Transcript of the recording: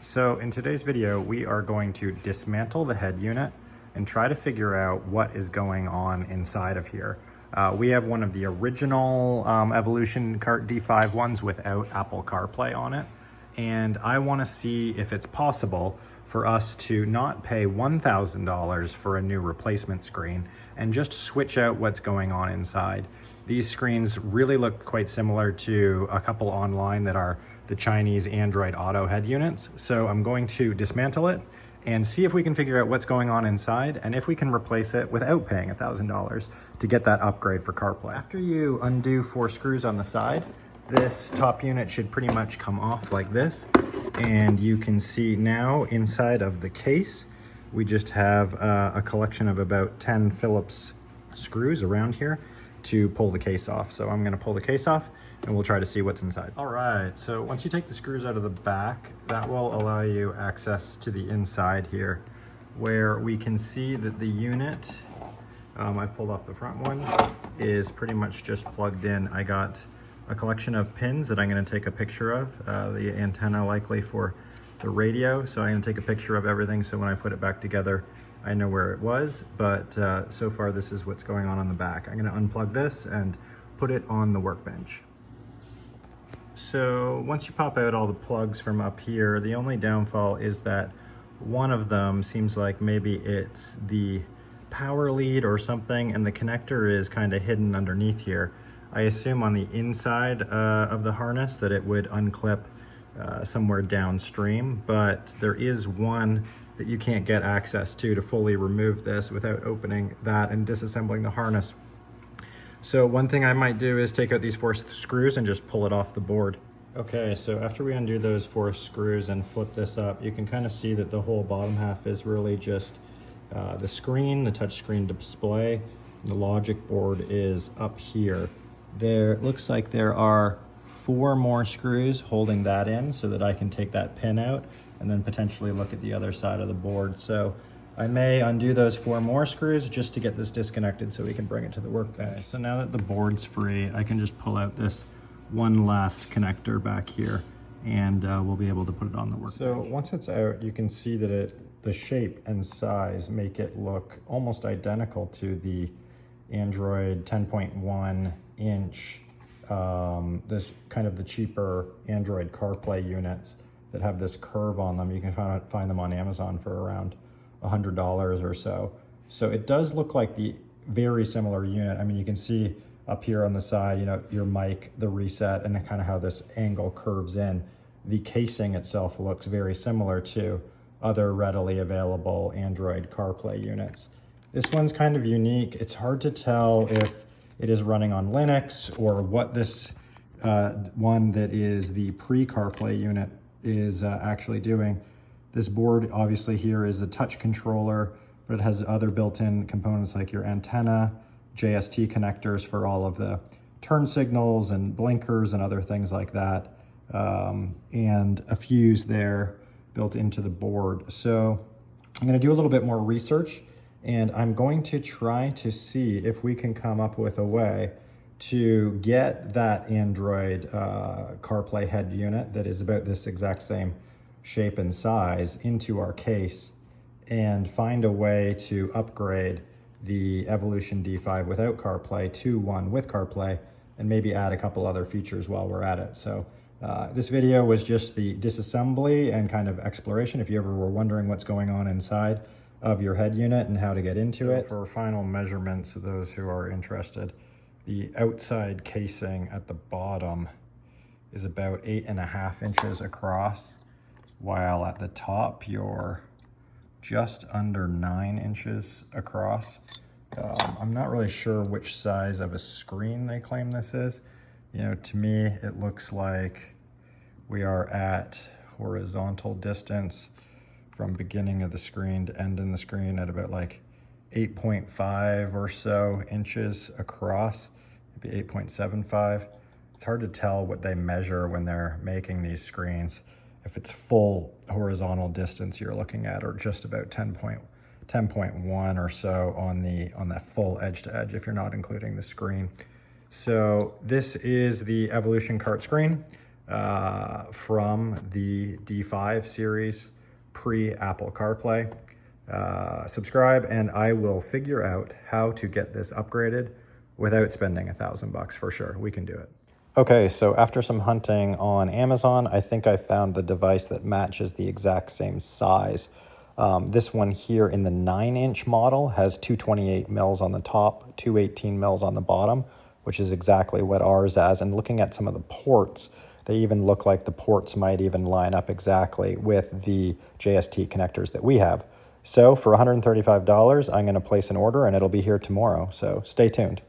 So in today's video, we are going to dismantle the head unit and try to figure out what is going on inside of here. We have one of the original Evolution Cart D5 ones without Apple CarPlay on it. And I want to see if it's possible for us to not pay $1,000 for a new replacement screen and just switch out what's going on inside. These screens really look quite similar to a couple online that are the Chinese Android Auto Head Units. So I'm going to dismantle it and see if we can figure out what's going on inside and if we can replace it without paying $1,000 to get that upgrade for CarPlay. After you undo 4 screws on the side, this top unit should pretty much come off like this. And you can see now inside of the case, we just have a collection of about 10 Phillips screws around here to pull the case off. So I'm gonna pull the case off and we'll try to see what's inside. All right, so once you take the screws out of the back, that will allow you access to the inside here, where we can see that the unit, I pulled off the front one, is pretty much just plugged in. I got a collection of pins that I'm gonna take a picture of, the antenna likely for the radio. So I'm gonna take a picture of everything so when I put it back together, I know where it was, but so far this is what's going on the back. I'm gonna unplug this and put it on the workbench. So once you pop out all the plugs from up here, the only downfall is that one of them seems like maybe it's the power lead or something, and the connector is kind of hidden underneath here. I assume on the inside of the harness that it would unclip somewhere downstream, but there is one that you can't get access to fully remove this without opening that and disassembling the harness. So one thing I might do is take out these 4 screws and just pull it off the board. Okay, so after we undo those 4 screws and flip this up, you can kind of see that the whole bottom half is really just the screen, the touchscreen display. The logic board is up here. There looks like there are 4 more screws holding that in so that I can take that pin out and then potentially look at the other side of the board. So I may undo those 4 more screws just to get this disconnected so we can bring it to the workbench. Okay, so now that the board's free, I can just pull out this one last connector back here and we'll be able to put it on the workbench. So once it's out, you can see that the shape and size make it look almost identical to the Android 10.1 inch, this kind of the cheaper Android CarPlay units that have this curve on them. You can find them on Amazon for around $100 or so. So it does look like the very similar unit. I mean, you can see up here on the side, you know, your mic, the reset, and kind of how this angle curves in. The casing itself looks very similar to other readily available Android CarPlay units. This one's kind of unique. It's hard to tell if it is running on Linux or what this one that is the pre-CarPlay unit is actually doing. This board obviously here is a touch controller, but it has other built-in components like your antenna, JST connectors for all of the turn signals and blinkers and other things like that, and a fuse there built into the board. So I'm going to do a little bit more research, and I'm going to try to see if we can come up with a way to get that Android CarPlay head unit that is about this exact same shape and size into our case and find a way to upgrade the Evolution D5 without CarPlay to one with CarPlay and maybe add a couple other features while we're at it. So this video was just the disassembly and kind of exploration if you ever were wondering what's going on inside of your head unit and how to get into it. For final measurements, those who are interested, the outside casing at the bottom is about 8.5 inches across, while at the top you're just under 9 inches across. I'm not really sure which size of a screen they claim this is. You know, to me, it looks like we are at horizontal distance from beginning of the screen to end in the screen at about like 8.5 or so inches across, maybe 8.75. It's hard to tell what they measure when they're making these screens, if it's full horizontal distance you're looking at, or just about 10.1 or so on that full edge to edge if you're not including the screen. So this is the Evolution Cart screen. from the D5 series pre-Apple CarPlay. Subscribe and I will figure out how to get this upgraded without spending $1,000 for sure. We can do it. Okay, so after some hunting on Amazon, I think I found the device that matches the exact same size. This one here in the 9-inch model has 228 mils on the top, 218 mils on the bottom, which is exactly what ours has. And looking at some of the ports, they even look like the ports might even line up exactly with the JST connectors that we have. So for $135, I'm going to place an order and it'll be here tomorrow. So stay tuned.